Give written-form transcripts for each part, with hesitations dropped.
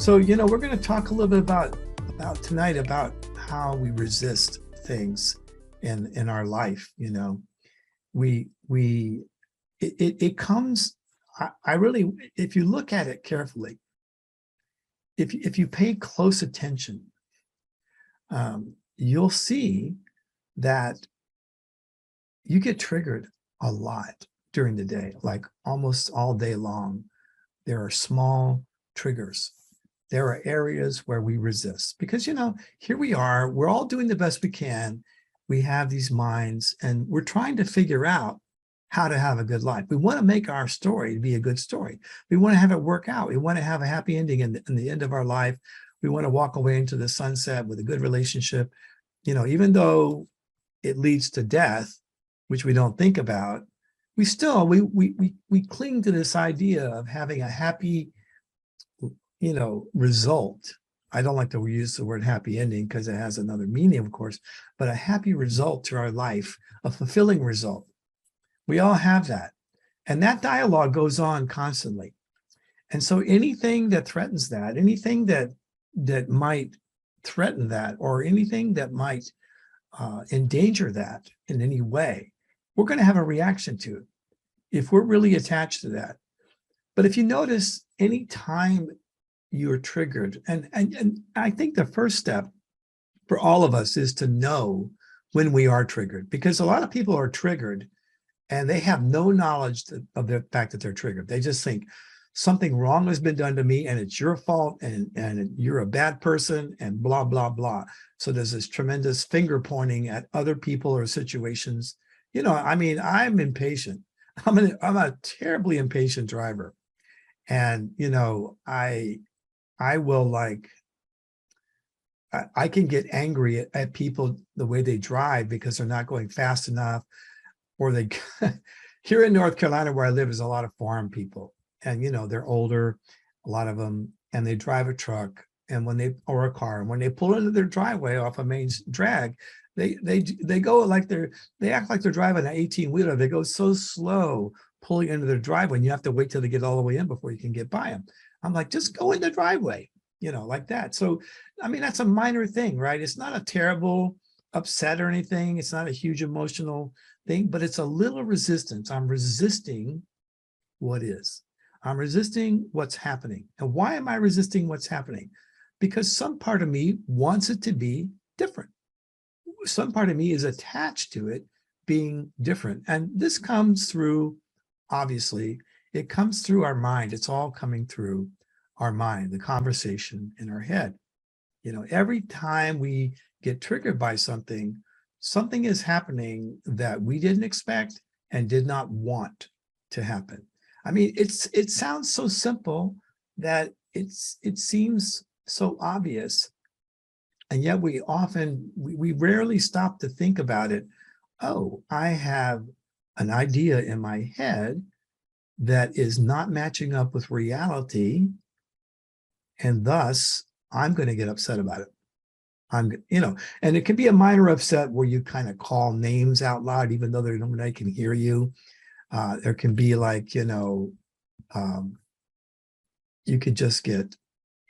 So, we're going to talk a little bit about tonight about how we resist things in our life. It comes. I really, if you look at it carefully, if you pay close attention, you'll see that you get triggered a lot during the day, like almost all day long. There are small triggers. There are areas where we resist because, here we are, we're all doing the best we can. We have these minds and we're trying to figure out how to have a good life. We want to make our story be a good story. We want to have it work out. We want to have a happy ending in the end of our life. We want to walk away into the sunset with a good relationship, even though it leads to death, which we don't think about. We still, we cling to this idea of having a happy, result. I don't like to use the word happy ending because it has another meaning, of course, but a happy result to our life, a fulfilling result. We all have that. And that dialogue goes on constantly. And so anything that threatens that, anything that might threaten that, or anything that might endanger that in any way, we're going to have a reaction to it if we're really attached to that. But if you notice, any time you're triggered, and I think the first step for all of us is to know when we are triggered, because a lot of people are triggered and they have no knowledge of the fact that they're triggered. They just think something wrong has been done to me and it's your fault and you're a bad person and blah, blah, blah. So there's this tremendous finger pointing at other people or situations. I'm impatient. I'm a terribly impatient driver. And, I will I can get angry at people the way they drive because they're not going fast enough, or they here in North Carolina where I live is a lot of farm people, and they're older, a lot of them, and they drive a truck or a car, and when they pull into their driveway off a main drag, they go like they act like they're driving an 18-wheeler. They go so slow pulling into their driveway, and you have to wait till they get all the way in before you can get by them. I'm like, just go in the driveway, like that. So, that's a minor thing, right? It's not a terrible upset or anything. It's not a huge emotional thing, but it's a little resistance. I'm resisting what is. I'm resisting what's happening. And why am I resisting what's happening? Because some part of me wants it to be different. Some part of me is attached to it being different. And this comes through, obviously, it comes through our mind. It's all coming through our mind, the conversation in our head. Every time we get triggered by something, something is happening that we didn't expect and did not want to happen. It sounds so simple that it seems so obvious. And yet we rarely stop to think about it. Oh, I have an idea in my head that is not matching up with reality, and thus I'm going to get upset about it. And it can be a minor upset where you kind of call names out loud, even though nobody can hear you. There can be you could just get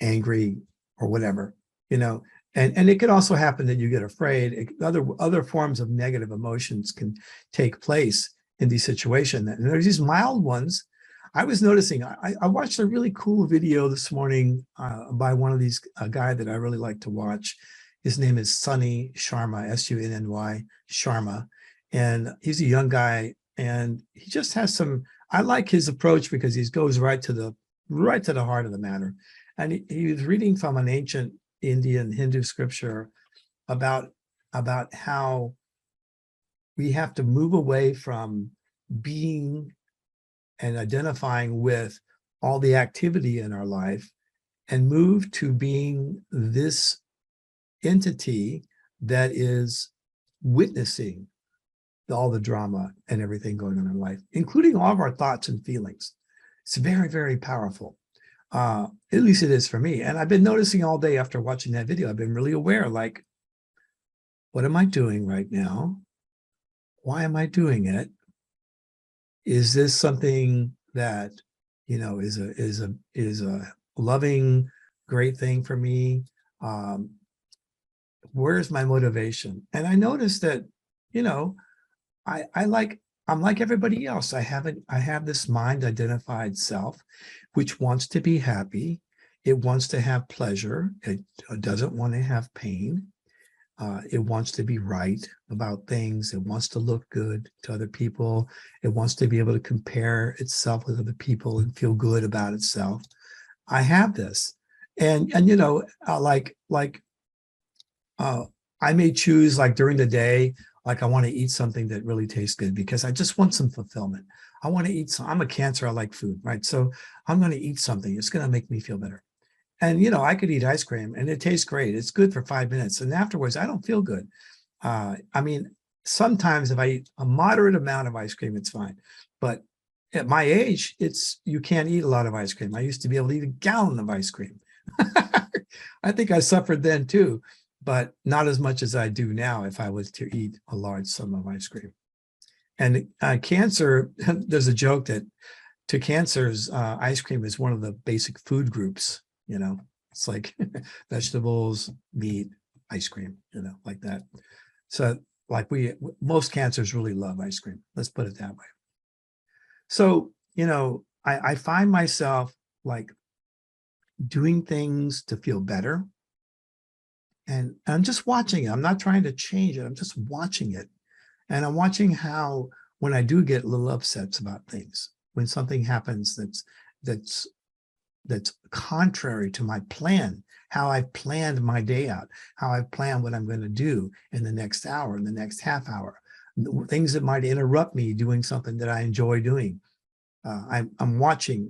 angry or whatever, and it could also happen that you get afraid. Other forms of negative emotions can take place in these situations. And there's these mild ones. I was noticing, I watched a really cool video this morning by one of these, a guy that I really like to watch. His name is Sunny Sharma, S-U-N-N-Y, Sharma. And he's a young guy, and he just has I like his approach because he goes right to the heart of the matter. And he was reading from an ancient Indian Hindu scripture about how we have to move away from being and identifying with all the activity in our life and move to being this entity that is witnessing all the drama and everything going on in life, including all of our thoughts and feelings. It's very, very powerful. At least it is for me. And I've been noticing all day after watching that video, I've been really aware, like, what am I doing right now? Why am I doing it? Is this something that, is a loving, great thing for me. Um, where's my motivation? And I noticed that, you know, I'm like everybody else. I have this mind identified self, which wants to be happy. It wants to have pleasure. It doesn't want to have pain. It wants to be right about things. It wants to look good to other people. It wants to be able to compare itself with other people and feel good about itself. I have this, and you know, uh, I may choose like during the day, like I want to eat something that really tastes good because I just want some fulfillment. I want to eat some. I'm a Cancer. I like food, right? So I'm going to eat something. It's going to make me feel better. And you know, I could eat ice cream and it tastes great. It's good for 5 minutes, and afterwards, I don't feel good. I mean, sometimes if I eat a moderate amount of ice cream, it's fine. But at my age, it's you can't eat a lot of ice cream. I used to be able to eat a gallon of ice cream. I think I suffered then too, but not as much as I do now if I was to eat a large sum of ice cream. And Cancer, there's a joke that to Cancers, ice cream is one of the basic food groups. You know, it's like vegetables, meat, ice cream, you know, like that. So like most Cancers really love ice cream. Let's put it that way. So, you know, I find myself like doing things to feel better. And I'm just watching it. I'm not trying to change it. I'm just watching it. And I'm watching how when I do get little upsets about things, when something happens that's contrary to my plan, how I planned my day out, how I plan what I'm going to do in the next hour, in the next half hour, things that might interrupt me doing something that I enjoy doing. I'm watching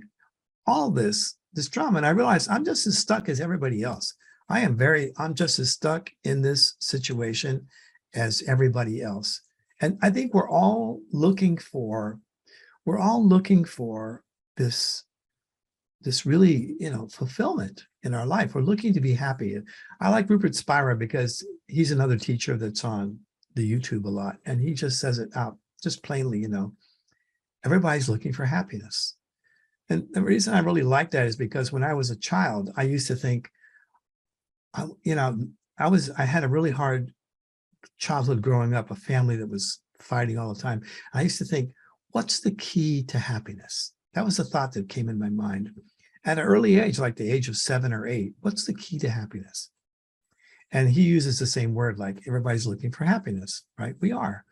all this drama, and I realize I'm just as stuck as everybody else. I'm just as stuck in this situation as everybody else. And I think we're all looking for this really, you know, fulfillment in our life. We're looking to be happy. I like Rupert Spira because he's another teacher that's on the YouTube a lot. And he just says it out just plainly, you know, everybody's looking for happiness. And the reason I really like that is because when I was a child, I used to think, you know, I had a really hard childhood growing up, a family that was fighting all the time. I used to think, what's the key to happiness? That was a thought that came in my mind. At an early age, like the age of 7 or 8, what's the key to happiness? And he uses the same word, like everybody's looking for happiness, right? We are.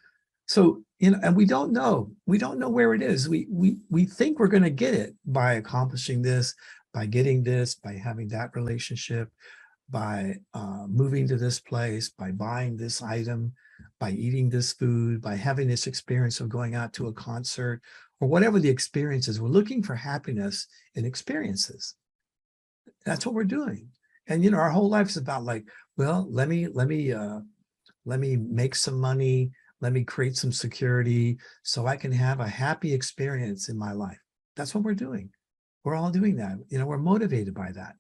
So, you know, and we don't know where it is. We think we're going to get it by accomplishing this, by getting this, by having that relationship, by moving to this place, by buying this item, by eating this food, by having this experience of going out to a concert, or whatever the experience is. We're looking for happiness in experiences. That's what we're doing. And, you know, our whole life is about like, well, let me make some money, let me create some security so I can have a happy experience in my life. That's what we're doing. We're all doing that. You know, we're motivated by that.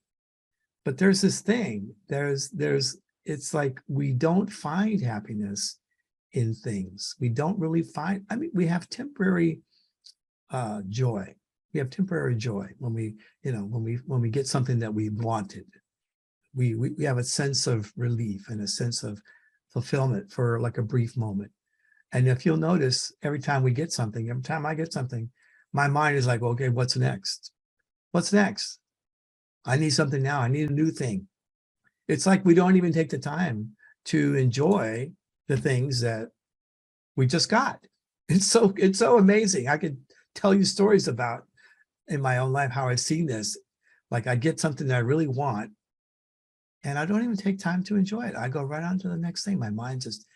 But there's this thing, it's like we don't find happiness in things. We don't really find, I mean, we have temporary joy. We have temporary joy when we, you know, when we get something that we wanted. We have a sense of relief and a sense of fulfillment for like a brief moment. And if you'll notice, every time I get something, my mind is like, okay, what's next? What's next? I need something now. I need a new thing. It's like we don't even take the time to enjoy the things that we just got. It's so amazing. I could tell you stories about in my own life how I've seen this. Like I get something that I really want, and I don't even take time to enjoy it. I go right on to the next thing. My mind just,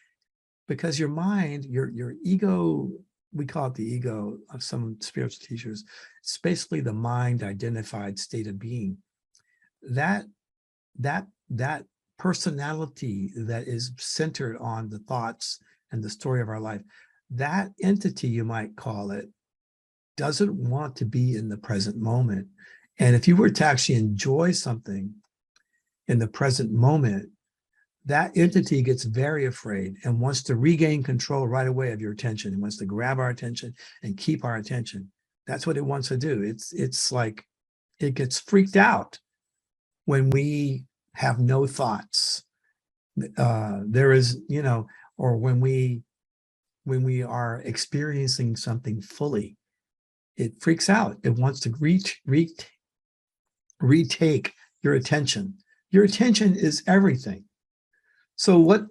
because your mind, your ego, we call it the ego of some spiritual teachers. It's basically the mind identified state of being. That personality that is centered on the thoughts and the story of our life, that entity, you might call it, doesn't want to be in the present moment. And if you were to actually enjoy something in the present moment, that entity gets very afraid and wants to regain control right away of your attention. It wants to grab our attention and keep our attention. That's what it wants to do. It's like it gets freaked out when we have no thoughts, there is, or when we are experiencing something fully, it freaks out. It wants to retake your attention. Your attention is everything. So what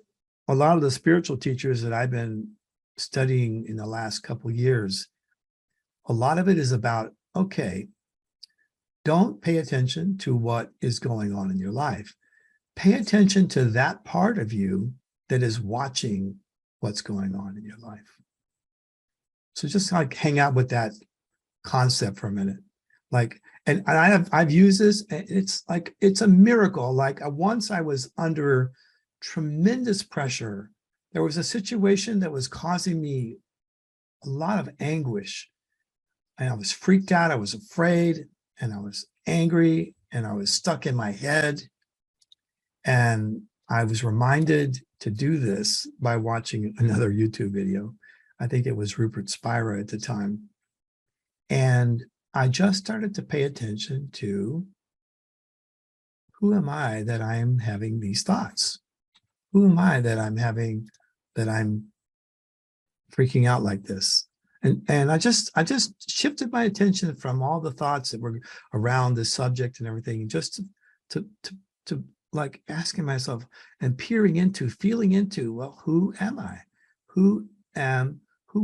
a lot of the spiritual teachers that I've been studying in the last couple of years, a lot of it is about, okay, don't pay attention to what is going on in your life. Pay attention to that part of you that is watching what's going on in your life. So just like hang out with that concept for a minute. Like, and I've used this, and it's like, it's a miracle. Like once I was under tremendous pressure. There was a situation that was causing me a lot of anguish. And I was freaked out. I was afraid, and I was angry, and I was stuck in my head. And I was reminded to do this by watching another YouTube video. I think it was Rupert Spira at the time. And I just started to pay attention to, who am I that I am having these thoughts? Who am I that I'm freaking out like this? And I just shifted my attention from all the thoughts that were around this subject and everything, just to like asking myself and peering into, feeling into, well, who am I? Who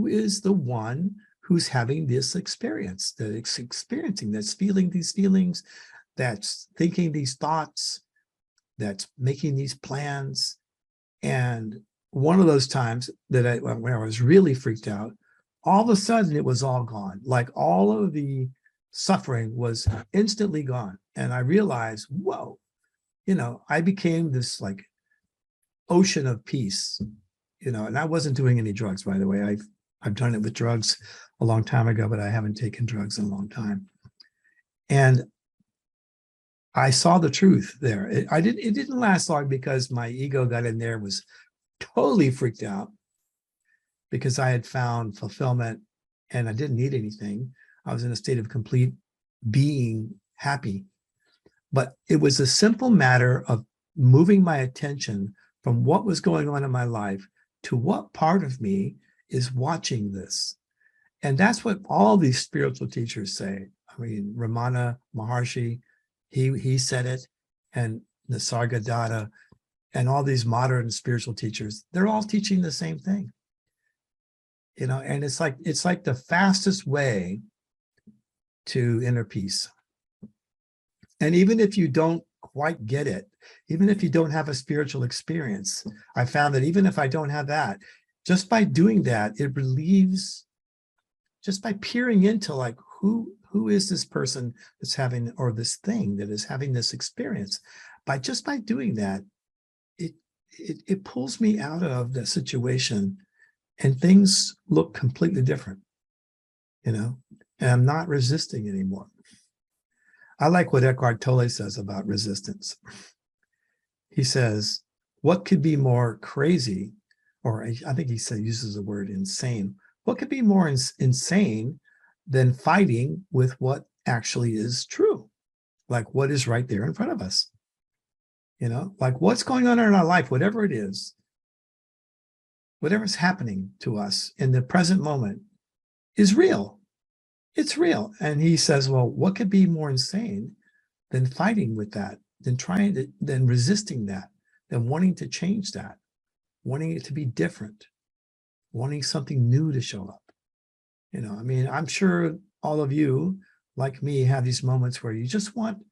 is the one who's having this experience, that's experiencing, that's feeling these feelings, that's thinking these thoughts, that's making these plans? And one of those times that when I was really freaked out, all of a sudden it was all gone. Like all of the suffering was instantly gone. And I realized, whoa, I became this like ocean of peace, and I wasn't doing any drugs, by the way. I've done it with drugs a long time ago, but I haven't taken drugs in a long time. And I saw the truth there. It didn't last long because my ego got in there, was totally freaked out because I had found fulfillment and I didn't need anything. I was in a state of complete being happy. But it was a simple matter of moving my attention from what was going on in my life to what part of me is watching this. And that's what all these spiritual teachers say. I mean, Ramana Maharshi, he said it, and Nisargadatta, and all these modern spiritual teachers, they're all teaching the same thing. And it's like the fastest way to inner peace. And even if you don't quite get it, even if you don't have a spiritual experience, I found that even if I don't have that, just by doing that, it relieves, just by peering into like, who is this person that's having, or this thing that is having this experience? By doing that, it pulls me out of the situation, and things look completely different, and I'm not resisting anymore. I like what Eckhart Tolle says about resistance. He says, what could be more crazy, or I think he uses the word insane. What could be more insane than fighting with what actually is true? Like what is right there in front of us? Like what's going on in our life, whatever it is, whatever's happening to us in the present moment is real. It's real. And he says, well, what could be more insane than fighting with that, than resisting that, than wanting to change that, wanting it to be different, wanting something new to show up? I mean, I'm sure all of you, like me, have these moments where you just want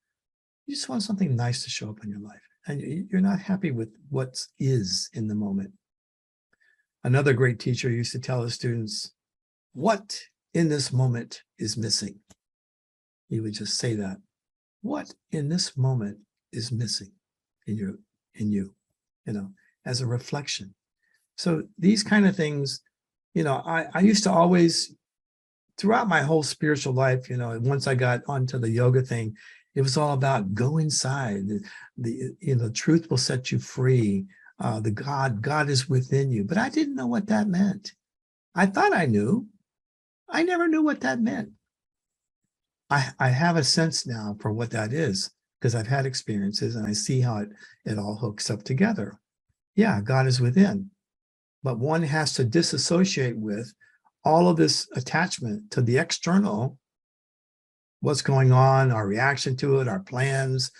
something nice to show up in your life, and you're not happy with what is in the moment. Another great teacher used to tell his students, what in this moment is missing? He would just say that. What in this moment is missing in you, as a reflection. So these kind of things, I used to always, throughout my whole spiritual life, once I got onto the yoga thing, it was all about go inside. The truth will set you free. God is within you. But I didn't know what that meant. I thought I knew. I never knew what that meant. I have a sense now for what that is. because I've had experiences and I see how it all hooks up together. Yeah, God is within, but one has to disassociate with all of this attachment to the external, what's going on, our reaction to it, our plans,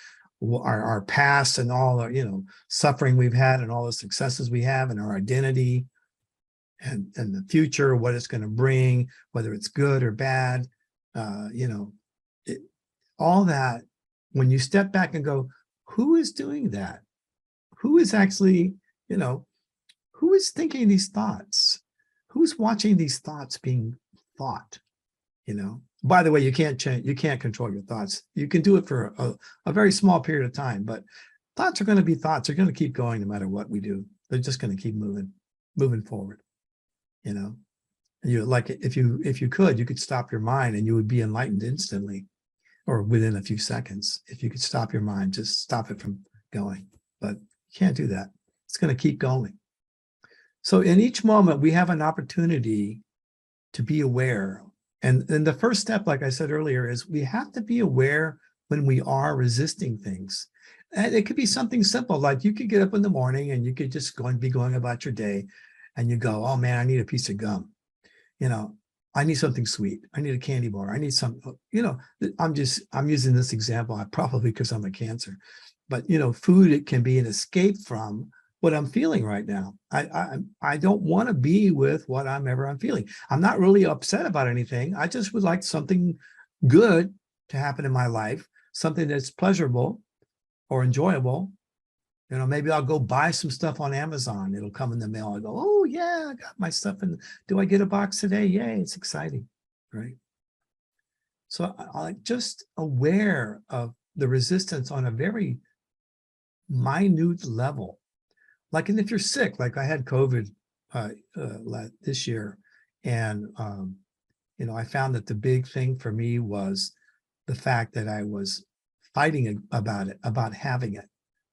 our past, and all the suffering we've had, and all the successes we have, and our identity, and the future, what it's going to bring, whether it's good or bad, all that. When you step back and go, who is doing that? Who is actually, who is thinking these thoughts? Who's watching these thoughts being thought? By the way, you can't change, you can't control your thoughts. You can do it for a very small period of time, but thoughts are going to be thoughts. They're going to keep going no matter what we do. They're just going to keep moving forward. You like, if you could stop your mind and you would be enlightened instantly, or within a few seconds. If you could stop your mind, just stop it from going. But you can't do that. It's going to keep going. So in each moment, we have an opportunity to be aware. And the first step, like I said earlier, is we have to be aware when we are resisting things. And it could be something simple, like you could get up in the morning and you could just be going about your day, and you go, oh man, I need a piece of gum. I need something sweet. I need a candy bar. I need some, I'm using this example, probably because I'm a Cancer, but food, it can be an escape from what I'm feeling right now. I don't want to be with what I'm feeling. I'm not really upset about anything. I just would like something good to happen in my life, something that's pleasurable or enjoyable. Maybe I'll go buy some stuff on Amazon. It'll come in the mail. I go, oh yeah, I got my stuff. And do I get a box today? Yay, it's exciting, right? So I'm just aware of the resistance on a very minute level. Like, and if you're sick, like I had COVID this year, and I found that the big thing for me was the fact that I was fighting about it, about having it.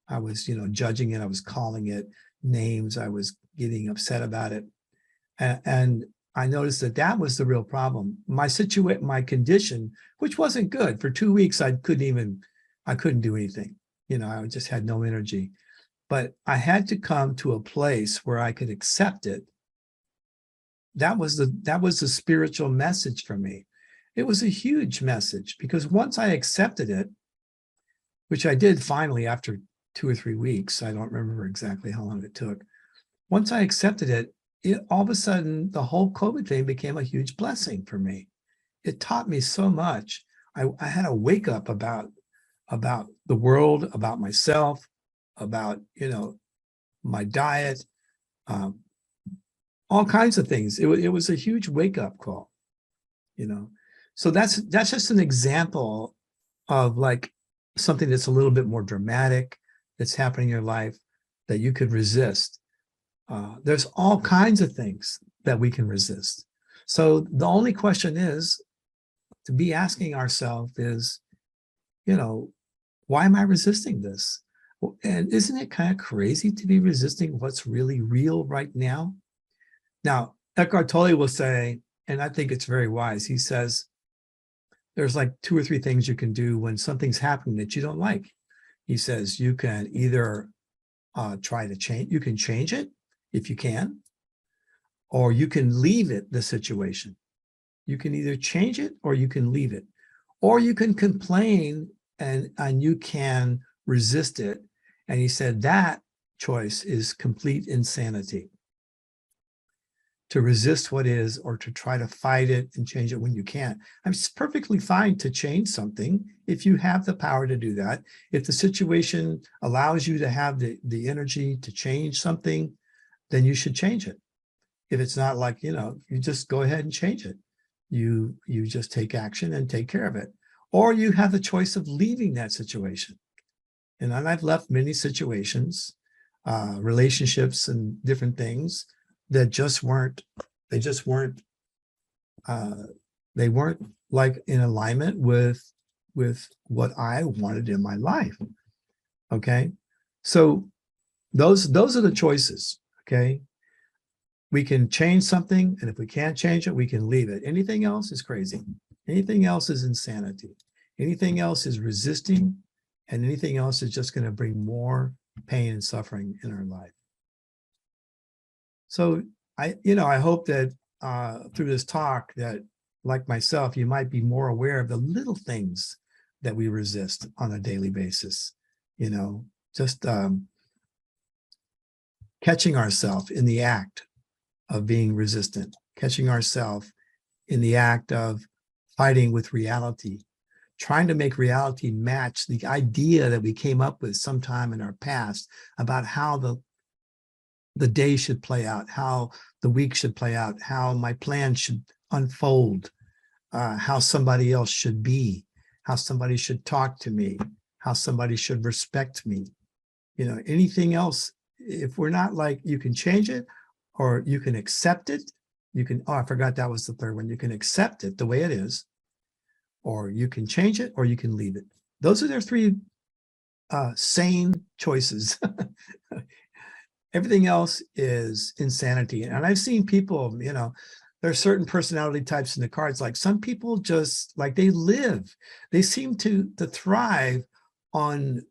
I was, judging it. I was calling it names. I was getting upset about it. And I noticed that was the real problem. My condition, which wasn't good. For 2 weeks, I couldn't do anything. I just had no energy. But I had to come to a place where I could accept it. That was the spiritual message for me. It was a huge message, because once I accepted it, which I did finally after 2 or 3 weeks, I don't remember exactly how long it took. Once I accepted it, all of a sudden, the whole COVID thing became a huge blessing for me. It taught me so much. I had a wake up about the world, about myself, about, my diet, all kinds of things. It was a huge wake up call, So that's just an example of like something that's a little bit more dramatic that's happening in your life that you could resist. There's all kinds of things that we can resist. So the only question is to be asking ourselves is, why am I resisting this? And isn't it kind of crazy to be resisting what's really real right now? Now, Eckhart Tolle will say, and I think it's very wise, he says, there's like 2 or 3 things you can do when something's happening that you don't like. He says you can either try to change, you can change it if you can, or you can leave it, the situation. You can either change it or you can leave it, or you can complain and you can resist it. And he said that choice is complete insanity. To resist what is, or to try to fight it and change it when you can't. It's perfectly fine to change something if you have the power to do that. If the situation allows you to have the energy to change something, then you should change it. If it's not, like, you just go ahead and change it. You just take action and take care of it. Or you have the choice of leaving that situation. And I've left many situations, relationships and different things that they weren't like in alignment with what I wanted in my life. Okay. So those are the choices. Okay. We can change something, and if we can't change it, we can leave it. Anything else is crazy. Anything else is insanity. Anything else is resisting. And anything else is just going to bring more pain and suffering in our life. So I hope that through this talk that, like myself, you might be more aware of the little things that we resist on a daily basis. Just catching ourselves in the act of being resistant, catching ourselves in the act of fighting with reality, trying to make reality match the idea that we came up with sometime in our past about how the day should play out, how the week should play out, how my plan should unfold, how somebody else should be, how somebody should talk to me, how somebody should respect me. Anything else, if we're not like, you can change it or you can accept it. You can, I forgot that was the third one. You can accept it the way it is, or you can change it, or you can leave it. Those are their three sane choices. Everything else is insanity. And I've seen people, there are certain personality types in the cards. Like some people just like they seem to thrive on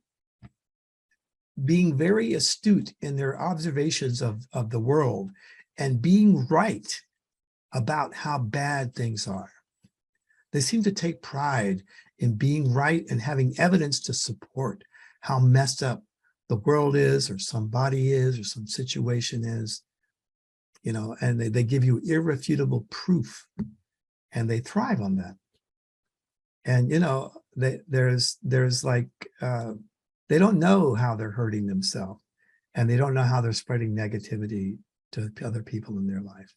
being very astute in their observations of the world and being right about how bad things are. They seem to take pride in being right and having evidence to support how messed up the world is, or somebody is, or some situation is, and they give you irrefutable proof, and they thrive on that. And, there's like, they don't know how they're hurting themselves, and they don't know how they're spreading negativity to other people in their life.